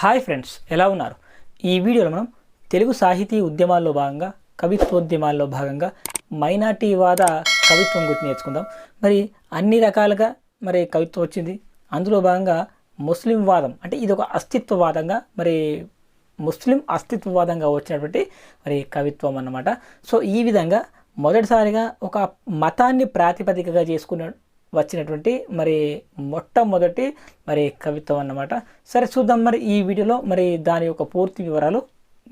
Hi friends, ఎలా ఉన్నారు? ఈ వీడియోలో మనం తెలుగు సాహితీ ఉద్యమాల్లో భాగంగా కవిత్వోద్యమాల్లో భాగంగా మైనార్టీవాద కవిత్వం గురించి నేర్చుకుందాం. మరి అన్ని రకాలుగా కవిత్వం వచ్చింది. అందులో భాగంగా ముస్లిం వాదం అంటే ఇది ఒక అస్తిత్వవాదంగా ముస్లిం అస్తిత్వవాదంగా వచ్చినటువంటి కవిత్వం అన్నమాట. సో ఈ విధంగా మొదటిసారిగా ఒక మతాన్ని ప్రాతిపదికగా చేసుకున్న వచ్చినటువంటి మొట్టమొదటి కవిత్వం అన్నమాట. సరే చూద్దాం ఈ వీడియోలో దాని యొక్క పూర్తి వివరాలు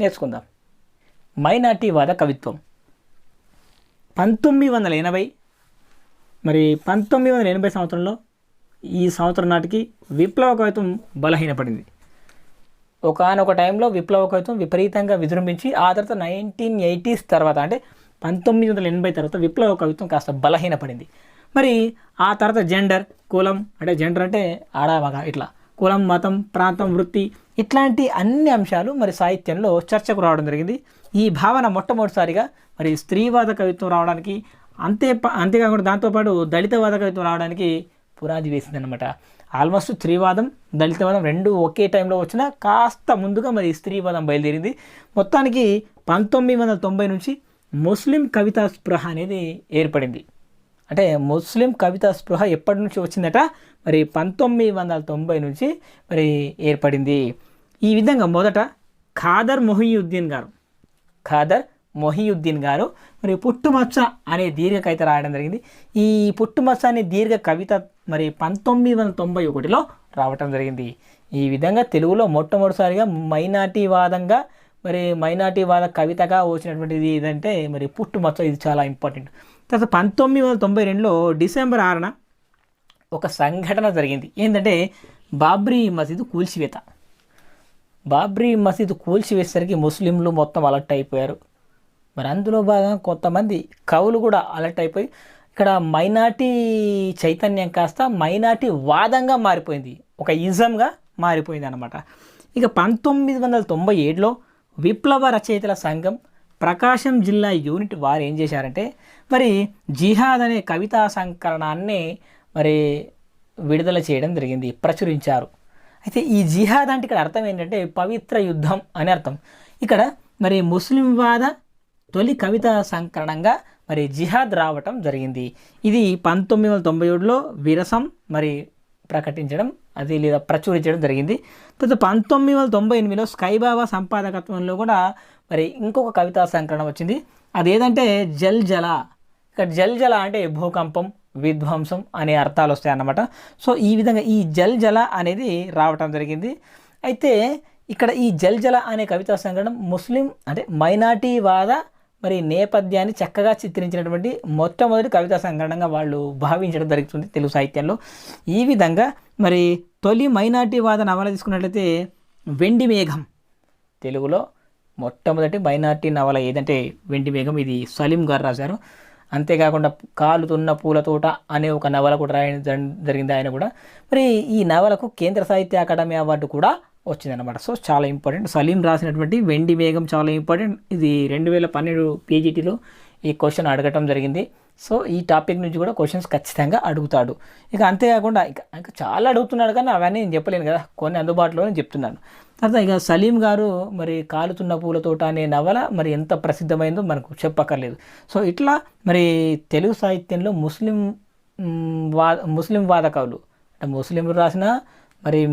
నేర్చుకుందాం. మైనార్టీవాద కవిత్వం 1980 1980 సంవత్సరంలో ఈ సంవత్సరం నాటికి విప్లవ కవిత్వం బలహీనపడింది. ఒకానొక టైంలో విప్లవ కవిత్వం విపరీతంగా విజృంభించి ఆ తర్వాత 1980s తర్వాత అంటే 1980 తర్వాత విప్లవ కవిత్వం కాస్త బలహీనపడింది. ఆ తర్వాత జెండర్, కులం అంటే జెండర్ అంటే ఆడమగ ఇట్లా కులం, మతం, ప్రాంతం, వృత్తి ఇట్లాంటి అన్ని అంశాలు సాహిత్యంలో చర్చకు రావడం జరిగింది. ఈ భావన మొట్టమొదటిసారిగా స్త్రీవాద కవిత్వం రావడానికి అంతేకాకుండా దాంతోపాటు దళితవాద కవిత్వం రావడానికి పునాది వేసిందనమాట. ఆల్మోస్ట్ స్త్రీవాదం, దళితవాదం రెండు ఒకే టైంలో వచ్చినా కాస్త ముందుగా స్త్రీవాదం బయలుదేరింది. మొత్తానికి 1990 నుంచి ముస్లిం కవితా స్పృహ అనేది ఏర్పడింది. అంటే ముస్లిం కవితా స్పృహ ఎప్పటి నుంచి వచ్చిందట 1990 నుంచి ఏర్పడింది. ఈ విధంగా మొదట ఖాదర్ మొహియుద్దీన్ గారు పుట్టుమచ్చ అనే దీర్ఘ కవిత రాయడం జరిగింది. ఈ పుట్టుమచ్చ అనే దీర్ఘ కవిత 1991లో రావటం జరిగింది. ఈ విధంగా తెలుగులో మొట్టమొదటిసారిగా మైనార్టీవాదంగా మైనార్టీవాద కవితగా వచ్చినటువంటిది ఏదంటే పుట్టుమచ్చ. ఇది చాలా ఇంపార్టెంట్. తర్వాత 1992లో డిసెంబర్ 6న ఒక సంఘటన జరిగింది. ఏంటంటే బాబ్రీ మసీదు కూల్చివేసేసరికి ముస్లింలు మొత్తం అలర్ట్ అయిపోయారు. అందులో భాగంగా కొంతమంది కవులు కూడా అలర్ట్ అయిపోయి ఇక్కడ మైనార్టీ చైతన్యం కాస్త మైనార్టీ వాదంగా మారిపోయింది, ఒక ఇజంగా మారిపోయింది అన్నమాట. ఇక 1997లో విప్లవ రచయితల సంఘం ప్రకాశం జిల్లా యూనిట్ వారు ఏం చేశారంటే జిహాద్ అనే కవితా సంకలనాన్ని విడుదల చేయడం జరిగింది, ప్రచురించారు. అయితే ఈ జిహాద్ అంటే ఇక్కడ అర్థం ఏంటంటే పవిత్ర యుద్ధం అని అర్థం. ఇక్కడ ముస్లిం వాద తొలి కవితా సంకలనంగా జిహాద్ రావటం జరిగింది. ఇది 1997లో విరసం ప్రకటించడం అది లేదా ప్రచురించడం జరిగింది. తర్వాత 1998లో స్కైబాబా సంపాదకత్వంలో కూడా ఇంకొక కవితా సంకలనం వచ్చింది. అదేంటంటే జల్ జల. ఇక్కడ జల్ జల అంటే భూకంపం, విధ్వంసం అనే అర్థాలు వస్తాయి అన్నమాట. సో ఈ విధంగా ఈ జల్ జల అనేది రావటం జరిగింది. అయితే ఇక్కడ ఈ జల్ జల అనే కవితా సంకలనం ముస్లిం అంటే మైనార్టీవాద నేపథ్యాన్ని చక్కగా చిత్రించినటువంటి మొట్టమొదటి కవితా సంకలనంగా వాళ్ళు భావించడం జరుగుతుంది తెలుగు సాహిత్యంలో. ఈ విధంగా తొలి మైనార్టీవాద నవల తీసుకున్నట్లయితే వెండి మేఘం, తెలుగులో మొట్టమొదటి మైనార్టీ నవల ఏదంటే వెండి మేఘం. ఇది సలీం గారు రాశారు. అంతేకాకుండా కాలుతున్న పూల తోట అనే ఒక నవల కూడా రాయడం జరిగింది ఆయన కూడా. ఈ నవలకు కేంద్ర సాహిత్య అకాడమీ అవార్డు కూడా వచ్చిందనమాట. సో చాలా ఇంపార్టెంట్. సలీం రాసినటువంటి వెండి మేఘం చాలా ఇంపార్టెంట్. ఇది 2012 PGTలో ఈ క్వశ్చన్ అడగటం జరిగింది. సో ఈ టాపిక్ నుంచి కూడా క్వశ్చన్స్ ఖచ్చితంగా అడుగుతాడు. ఇక అంతేకాకుండా ఇంకా చాలా అడుగుతున్నాడు, కానీ అవన్నీ నేను చెప్పలేను కదా, కొన్ని అందుబాటులోనే చెప్తున్నాను. తర్వాత ఇక సలీం గారు కాలుతున్న పూల తోట అనే నవల ఎంత ప్రసిద్ధమైందో మనకు చెప్పక్కర్లేదు. సో ఇట్లా తెలుగు సాహిత్యంలో ముస్లిం వాద కవులు అంటే ముస్లింలు రాసిన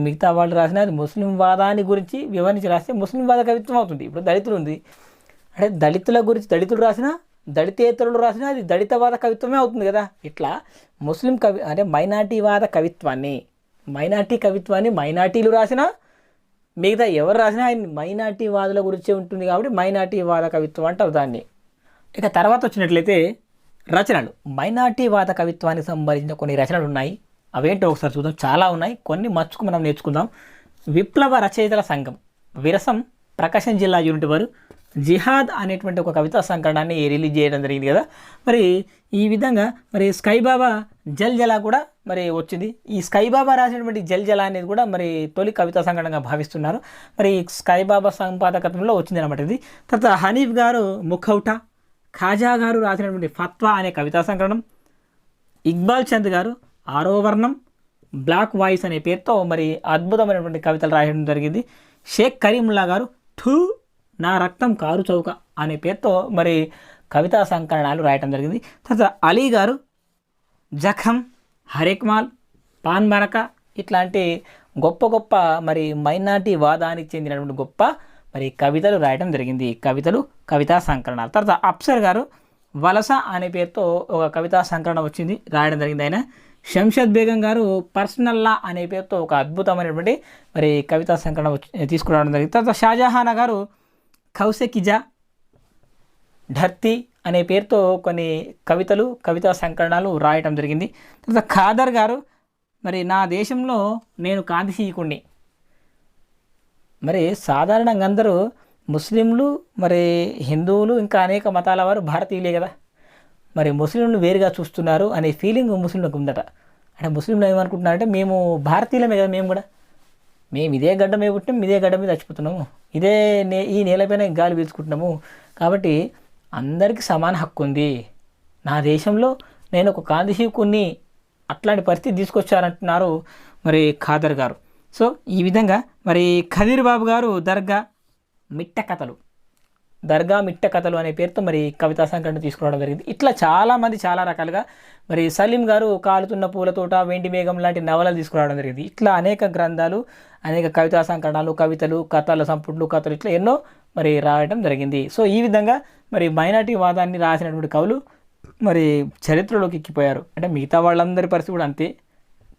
మిగతా వాళ్ళు రాసిన అది ముస్లిం వాదాన్ని గురించి వివరించి రాస్తే ముస్లిం వాద కవిత్వం అవుతుంది. ఇప్పుడు దళితులు ఉంది అంటే దళితుల గురించి దళితులు రాసిన, దళితేతరులు రాసిన అది దళితవాద కవిత్వమే అవుతుంది కదా. ఇట్లా ముస్లిం అంటే మైనార్టీవాద కవిత్వాన్ని మైనార్టీలు రాసిన, మిగతా ఎవరు రాసినా ఆయన మైనార్టీవాదుల గురించే ఉంటుంది కాబట్టి మైనార్టీవాద కవిత్వం అంటారు దాన్ని. ఇక తర్వాత వచ్చినట్లయితే రచనలు. మైనార్టీవాద కవిత్వానికి సంబంధించిన కొన్ని రచనలు ఉన్నాయి. అవేంటో ఒకసారి చూద్దాం. చాలా ఉన్నాయి, కొన్ని మచ్చుకు మనం నేర్చుకుందాం. విప్లవ రచయితల సంఘం విరసం ప్రకాశం జిల్లా యూనిట్ వారు జిహాద్ అనేటువంటి ఒక కవితా సంకలనాన్ని రిలీజ్ చేయడం జరిగింది కదా. ఈ విధంగా స్కైబాబా జల్ జలా కూడా వచ్చింది. ఈ స్కైబాబా రాసినటువంటి జల్ జలా అనేది కూడా తొలి కవితా సంకలనంగా భావిస్తున్నారు. స్కైబాబా సంపాదకత్వంలో వచ్చింది అనమాట ఇది. తర్వాత హనీఫ్ గారు ముఖౌటా, ఖాజా గారు రాసినటువంటి ఫత్వా అనే కవితా సంకలనం, ఇక్బాల్ చంద్ గారు ఆరో వర్ణం, బ్లాక్ వాయిస్ అనే పేరుతో అద్భుతమైనటువంటి కవితలు రాయడం జరిగింది. షేక్ కరీముల్లా గారు ఠూ నా రక్తం కారు చౌక అనే పేరుతో మరి కవితా సంకలనాలు రాయటం జరిగింది. తర్వాత అలీ గారు జఖం, హరేక్మాల్, పాన్ మరక ఇట్లాంటి గొప్ప గొప్ప మరి మైనార్టీ వాదానికి చెందినటువంటి గొప్ప మరి కవితలు రాయటం జరిగింది, కవితా సంకలనాలు. తర్వాత అప్సర్ గారు వలస అనే పేరుతో ఒక కవితా సంకలనం వచ్చింది, రాయడం జరిగింది ఆయన. శంషద్ బేగం గారు పర్సనల్లా అనే పేరుతో ఒక అద్భుతమైనటువంటి మరి కవితా సంకలనం తీసుకురావడం జరిగింది. తర్వాత షాజహానా గారు కౌసెకిజా, ధర్తీ అనే పేరుతో కొన్ని కవితా సంకలనాలు రాయటం జరిగింది. తర్వాత ఖాదర్ గారు మరి నా దేశంలో నేను కాంతిశీకుణ్ణి. మరి సాధారణంగా అందరూ ముస్లింలు మరి హిందువులు ఇంకా అనేక మతాల వారు భారతీయులే కదా, మరి ముస్లింలు వేరుగా చూస్తున్నారు అనే ఫీలింగ్ ముస్లింలకు ఉందట. అంటే ముస్లింలు ఏమనుకుంటున్నారంటే మేము భారతీయులమే కదా, మేము ఇదే గడ్డ మీద పుట్టినాం, ఇదే గడ్డ మీద చచ్చిపోతున్నాము, ఈ నేలపైన గాలి పీల్చుకుంటున్నాము, కాబట్టి అందరికీ సమాన హక్కు ఉంది, నా దేశంలో నేను ఒక కాంతిశీకుణ్ణి అట్లాంటి పరిస్థితి తీసుకొచ్చారంటున్నారు మరి ఖాదర్ గారు. సో ఈ విధంగా మరి ఖదీర్ బాబు గారు దర్గా మిట్ట కథలు అనే పేరుతో మరి కవితా సంకలనం తీసుకురావడం జరిగింది. ఇట్లా చాలామంది చాలా రకాలుగా మరి సలీం గారు కాలుతున్న పూలతోట, వెండి మేఘం లాంటి నవలలు తీసుకురావడం జరిగింది. ఇట్లా అనేక గ్రంథాలు, అనేక కవితా సంకలనాలు, కథల సంపుట్లు, కథలు ఇట్లా ఎన్నో మరి రాయడం జరిగింది. సో ఈ విధంగా మరి మైనార్టీ వాదాన్ని రాసినటువంటి కవులు మరి చరిత్రలోకి ఎక్కిపోయారు. అంటే మిగతా వాళ్ళందరి పరిస్థితి కూడా అంతే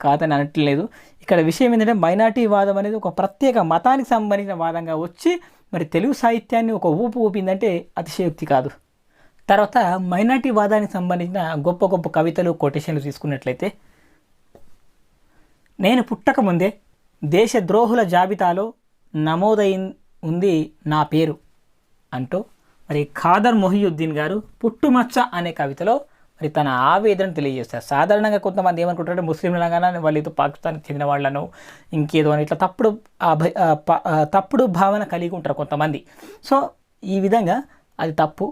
కాదని అనట్లేదు. ఇక్కడ విషయం ఏంటంటే మైనార్టీ వాదం అనేది ఒక ప్రత్యేక మతానికి సంబంధించిన వాదంగా వచ్చి మరి తెలుగు సాహిత్యాన్ని ఒక ఊపు ఊపిందంటే అతిశయోక్తి కాదు. తర్వాత మైనార్టీ వాదానికి సంబంధించిన గొప్ప గొప్ప కవితలు, కొటేషన్లు తీసుకున్నట్లయితే, నేను పుట్టకముందే దేశద్రోహుల జాబితాలో ఉంది నా పేరు అంటూ మరి ఖాదర్ మొహియుద్దీన్ గారు పుట్టుమచ్చ అనే కవితలో మరి తన ఆవేదన తెలియజేస్తారు. సాధారణంగా కొంతమంది ఏమనుకుంటారంటే ముస్లింలు అనగానే వాళ్ళు ఏదో పాకిస్తాన్కి చెందిన వాళ్ళను ఇంకేదో అని ఇట్లా తప్పుడు భావన కలిగి ఉంటారు కొంతమంది. సో ఈ విధంగా అది తప్పు,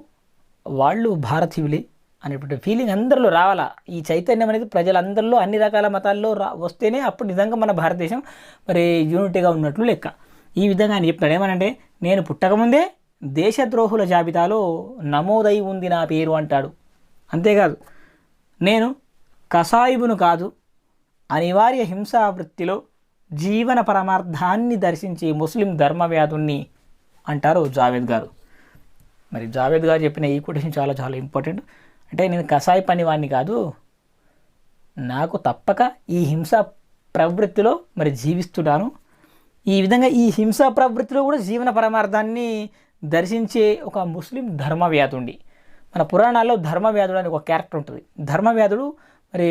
వాళ్ళు భారతీయులే అనేటువంటి ఫీలింగ్ అందరిలో రావాలా. ఈ చైతన్యం అనేది ప్రజలందరిలో అన్ని రకాల మతాల్లో వస్తేనే అప్పుడు నిజంగా మన భారతదేశం మరి యూనిటీగా ఉన్నట్లు లెక్క. ఈ విధంగా ఆయన చెప్తాడు ఏమనంటే, నేను పుట్టకముందే దేశద్రోహుల జాబితాలో నమోదై ఉంది నా పేరు అంటాడు. అంతేకాదు, నేను కసాయిబును కాదు, అనివార్య హింసావృత్తిలో జీవన పరమార్థాన్ని దర్శించి ముస్లిం ధర్మవ్యాధుణ్ణి అంటారు జావేద్ గారు. మరి జావేద్ గారు చెప్పిన ఈ కొటేషన్ చాలా చాలా ఇంపార్టెంట్. అంటే నేను కసాయి పని వాడిని కాదు, నాకు తప్పక ఈ హింసా ప్రవృత్తిలో మరి జీవిస్తున్నాను. ఈ విధంగా ఈ హింసా ప్రవృత్తిలో కూడా జీవన పరమార్థాన్ని దర్శించే ఒక ముస్లిం ధర్మవ్యాధుండి. మన పురాణాల్లో ధర్మవ్యాధుడు అని ఒక క్యారెక్టర్ ఉంటుంది. ధర్మవ్యాధుడు మరి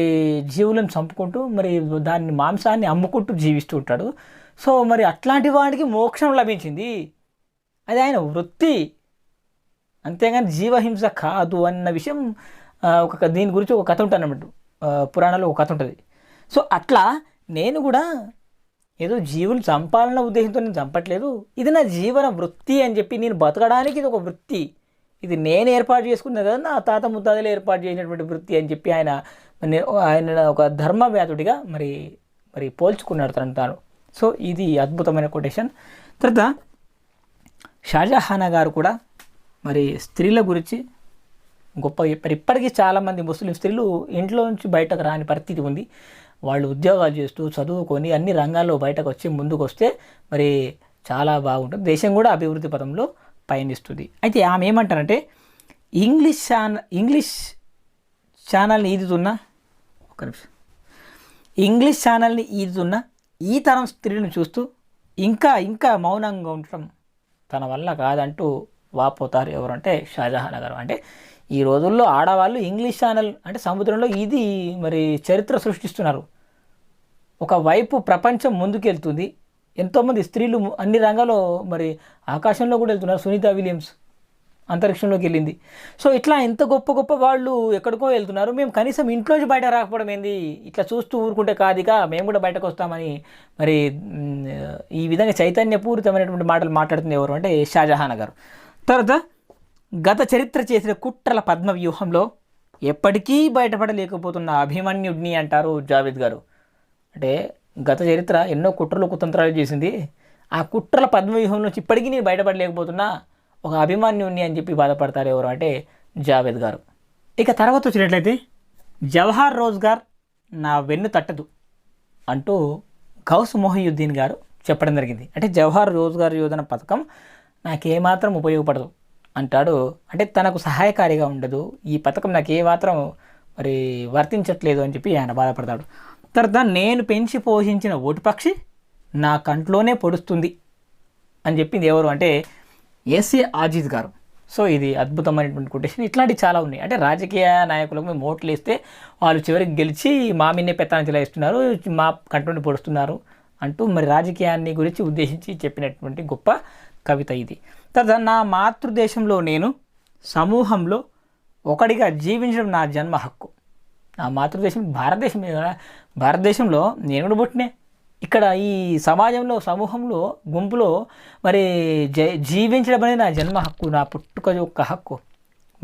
జీవులను చంపుకుంటూ మరి దాన్ని మాంసాన్ని అమ్ముకుంటూ జీవిస్తూ ఉంటాడు. సో మరి అట్లాంటి వాడికి మోక్షం లభించింది, అది ఆయన వృత్తి, అంతేగాని జీవహింస కాదు అన్న విషయం దీని గురించి ఒక కథ ఉంటుంది అన్నమాట. పురాణాల్లో ఒక కథ ఉంటుంది. సో అట్లా నేను కూడా ఏదో జీవులు చంపాలన్న ఉద్దేశంతో నేను చంపట్లేదు, ఇది నా జీవన వృత్తి అని చెప్పి, నేను బతకడానికి ఇది ఒక వృత్తి, ఇది నేను ఏర్పాటు చేసుకున్నది కదా, నా తాత ముత్తాతలు ఏర్పాటు చేసినటువంటి వృత్తి అని చెప్పి ఆయన ఒక ధర్మవ్యాధుడిగా మరి పోల్చుకున్నాడు తను. సో ఇది అద్భుతమైన కొటేషన్. తర్వాత షాజహానా గారు కూడా మరి స్త్రీల గురించి గొప్ప చెప్పారు. ఇప్పటికీ చాలామంది ముస్లిం స్త్రీలు ఇంట్లో నుంచి బయటకు రాని పరిస్థితి ఉంది. వాళ్ళు ఉద్యోగాలు చేస్తూ చదువుకొని అన్ని రంగాల్లో బయటకు వచ్చి ముందుకు వస్తే మరి చాలా బాగుంటుంది, దేశం కూడా అభివృద్ధి పథంలో పయనిస్తుంది. అయితే ఆమె ఏమంటారంటే, ఇంగ్లీష్ ఛానల్ని ఈదుతున్న ఈ తరం స్త్రీలను చూస్తూ ఇంకా మౌనంగా ఉండటం తన వల్ల కాదంటూ వాపోతారు. ఎవరంటే షాజహానా గారు. అంటే ఈ రోజుల్లో ఆడవాళ్ళు ఇంగ్లీష్ ఛానల్ అంటే సముద్రంలో ఇది మరి చరిత్ర సృష్టిస్తున్నారు. ఒకవైపు ప్రపంచం ముందుకెళ్తుంది, ఎంతోమంది స్త్రీలు అన్ని రంగాల్లో మరి ఆకాశంలో కూడా వెళ్తున్నారు. సునీతా విలియమ్స్ అంతరిక్షంలోకి వెళ్ళింది. సో ఇట్లా ఎంత గొప్ప వాళ్ళు ఎక్కడికో వెళ్తున్నారు, మేము కనీసం ఇంట్లోంచి బయట రాకపోవడం ఏంది, ఇట్లా చూస్తూ ఊరుకుంటే కాదుగా మేము కూడా బయటకు వస్తామని మరి ఈ విధంగా చైతన్యపూరితమైనటువంటి మాటలు మాట్లాడుతుంది ఎవరు అంటే షాజహానా గారు. తర్వాత గత చరిత్ర చేసిన కుట్రల పద్మవ్యూహంలో ఎప్పటికీ బయటపడలేకపోతున్న అభిమన్యుడిని అంటారు జావేద్ గారు. అంటే గత చరిత్ర ఎన్నో కుట్రలు కుతంత్రాలు చేసింది, ఆ కుట్రల పద్మవ్యూహం నుంచి ఇప్పటికీ నేను బయటపడలేకపోతున్నా, ఒక అభిమాన్యుణ్ణి అని చెప్పి బాధపడతారు ఎవరు అంటే జావేద్ గారు. ఇక తర్వాత వచ్చినట్లయితే జవహర్ రోజ్గార్ నా వెన్ను తట్టదు అంటూ గౌస్ మొహియుద్దీన్ గారు చెప్పడం జరిగింది. అంటే జవహర్ రోజ్గార్ యోజన పథకం నాకేమాత్రం ఉపయోగపడదు అంటాడు. అంటే తనకు సహాయకారిగా ఉండదు, ఈ పథకం నాకు ఏమాత్రం మరి వర్తించట్లేదు అని చెప్పి ఆయన బాధపడతాడు. తర్వాత నేను పెంచి పోషించిన ఓటుపక్షి నా కంట్లోనే పొడుస్తుంది అని చెప్పింది ఎవరు అంటే ఎస్ఏ ఆజీజ్ గారు. సో ఇది అద్భుతమైనటువంటి కొటేషన్. ఇట్లాంటివి చాలా ఉన్నాయి. అంటే రాజకీయ నాయకులకు మేము ఓట్లు వేస్తే వాళ్ళు చివరికి గెలిచి మా మీనే పెత్తాన్ని చెలాయిస్తున్నారు, మా కంట్లోనే పొడుస్తున్నారు అంటూ మరి రాజకీయాన్ని గురించి ఉద్దేశించి చెప్పినటువంటి గొప్ప కవిత ఇది. తర్వాత నా మాతృదేశంలో నేను సమూహంలో ఒకటిగా జీవించడం నా జన్మ హక్కు. నా మాతృదేశం భారతదేశం, భారతదేశంలో నేను కూడా పుట్టినే ఇక్కడ ఈ సమాజంలో సమూహంలో గుంపులో మరి జీవించడం అనేది నా జన్మ హక్కు, నా పుట్టుక యొక్క హక్కు,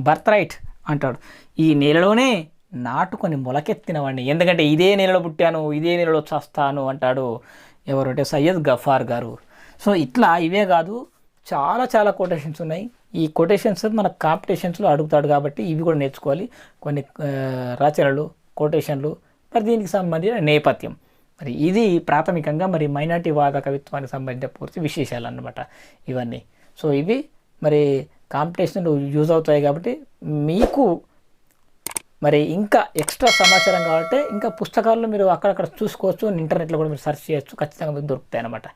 బర్త్ రైట్ అంటాడు. ఈ నేలలోనే నాటుకొని మొలకెత్తినవాడిని, ఎందుకంటే ఇదే నేలలో పుట్టాను, ఇదే నేలలో చస్తాను అంటాడు ఎవరు అంటే సయ్యద్ గఫార్ గారు. సో ఇట్లా ఇవే కాదు, చాలా చాలా కొటేషన్స్ ఉన్నాయి. ఈ కొటేషన్స్ మన కాంపిటీషన్స్లో అడుగుతాడు కాబట్టి ఇవి కూడా నేర్చుకోవాలి. కొన్ని రచనలు, కొటేషన్లు, మరి దీనికి సంబంధించిన నేపథ్యం, మరి ఇది ప్రాథమికంగా మరి మైనార్టీ వాద కవిత్వానికి సంబంధించిన పూర్తి విశేషాలు అన్నమాట ఇవన్నీ. సో ఇవి మరి కాంపిటీషన్లు యూజ్ అవుతాయి కాబట్టి మీకు మరి ఇంకా ఎక్స్ట్రా సమాచారం కావాలంటే ఇంకా పుస్తకాల్లో మీరు అక్కడక్కడ చూసుకోవచ్చు, ఇంటర్నెట్లో కూడా మీరు సెర్చ్ చేయొచ్చు, ఖచ్చితంగా మీకు దొరుకుతాయి అన్నమాట.